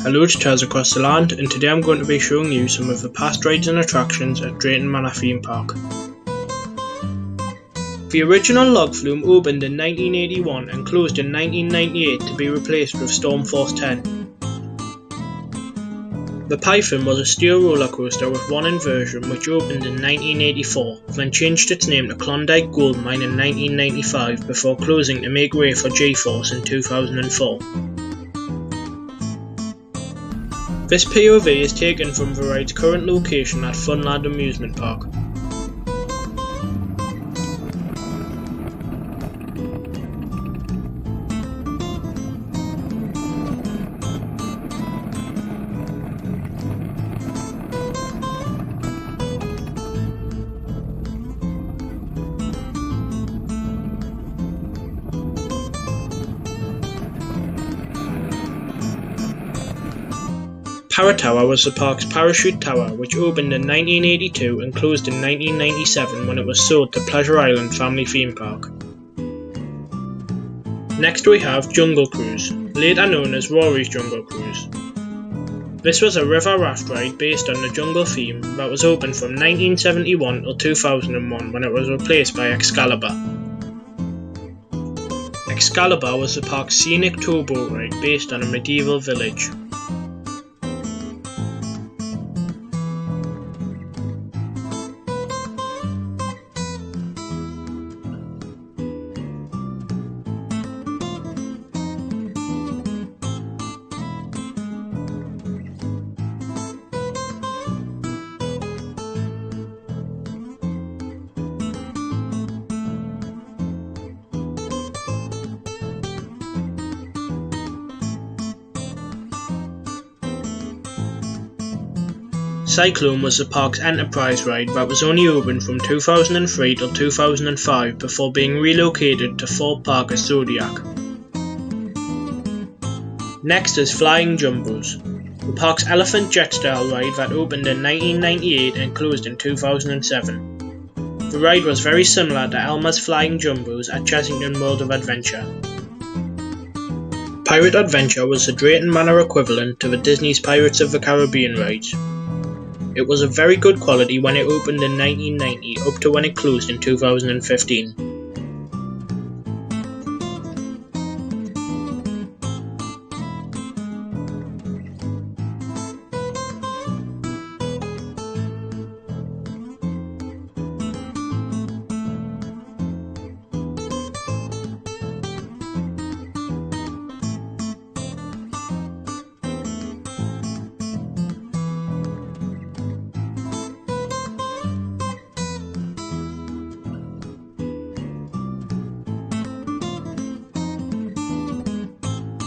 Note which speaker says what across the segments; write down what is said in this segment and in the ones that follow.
Speaker 1: Hello to travellers across the land, and today I'm going to be showing you some of the past rides and attractions at Drayton Manor Theme Park. The original log flume opened in 1981 and closed in 1998 to be replaced with Storm Force 10. The Python was a steel roller coaster with one inversion which opened in 1984, then changed its name to Klondike Gold Mine in 1995 before closing to make way for G-Force in 2004. This POV is taken from the ride's current location at Funland Amusement Park. Parrot Tower was the park's parachute tower, which opened in 1982 and closed in 1997 when it was sold to Pleasure Island Family Theme Park. Next we have Jungle Cruise, later known as Rory's Jungle Cruise. This was a river raft ride based on the jungle theme that was open from 1971 till 2001 when it was replaced by Excalibur. Excalibur was the park's scenic towboat ride based on a medieval village. Cyclone was the park's enterprise ride that was only open from 2003 till 2005 before being relocated to Thorpe Park as Zodiac. Next is Flying Jumbos, the park's elephant jet style ride that opened in 1998 and closed in 2007. The ride was very similar to Elmer's Flying Jumbos at Chessington World of Adventure. Pirate Adventure was the Drayton Manor equivalent to the Disney's Pirates of the Caribbean rides. It was of very good quality when it opened in 1990 up to when it closed in 2015.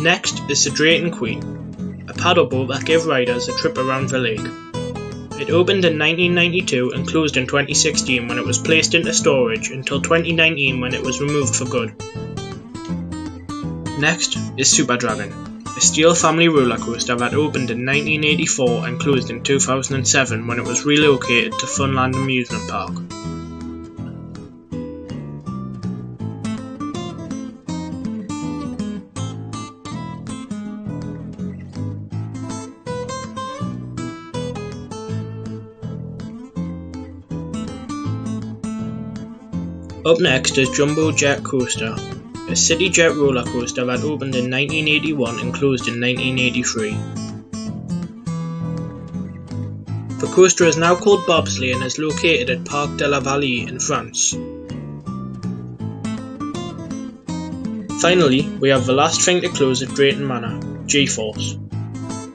Speaker 1: Next is the Drayton Queen, a paddle boat that gave riders a trip around the lake. It opened in 1992 and closed in 2016 when it was placed into storage until 2019 when it was removed for good. Next is Super Dragon, a steel family roller coaster that opened in 1984 and closed in 2007 when it was relocated to Funland Amusement Park. Up next is Jumbo Jet Coaster, a city jet roller coaster that opened in 1981 and closed in 1983. The coaster is now called Bobsleigh and is located at Parc de la Vallée in France. Finally, we have the last thing to close at Drayton Manor, G-Force.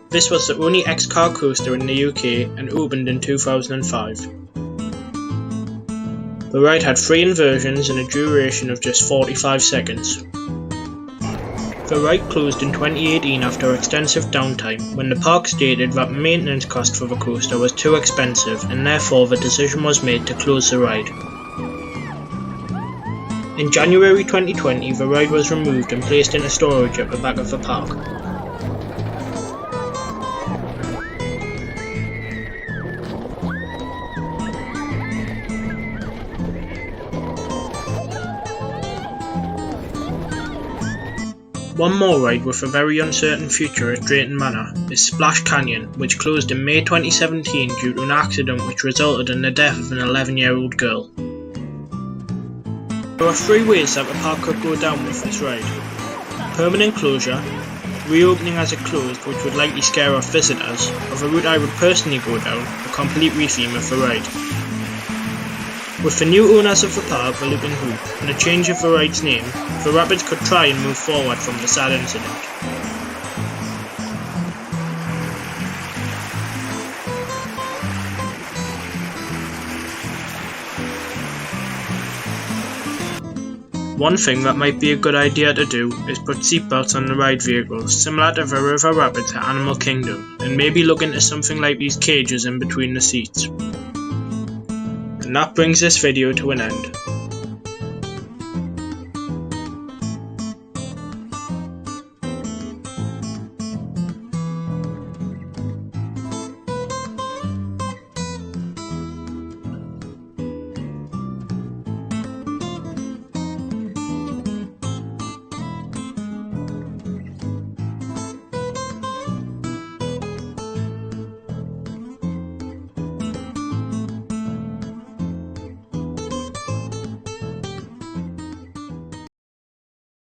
Speaker 1: This was the only X-car coaster in the UK and opened in 2005. The ride had 3 inversions and a duration of just 45 seconds. The ride closed in 2018 after extensive downtime when the park stated that the maintenance cost for the coaster was too expensive and therefore the decision was made to close the ride. In January 2020 the ride was removed and placed into storage at the back of the park. One more ride with a very uncertain future at Drayton Manor is Splash Canyon, which closed in May 2017 due to an accident which resulted in the death of an 11-year-old girl. There are 3 ways that the park could go down with this ride: permanent closure, reopening as it closed, which would likely scare off visitors, or the route I would personally go down, a complete retheme of the ride. With the new owners of the park, the Looping Hoop, and a change of the ride's name, the Rapids could try and move forward from the sad incident. One thing that might be a good idea to do is put seatbelts on the ride vehicles, similar to the River Rapids at Animal Kingdom, and maybe look into something like these cages in between the seats. And that brings this video to an end.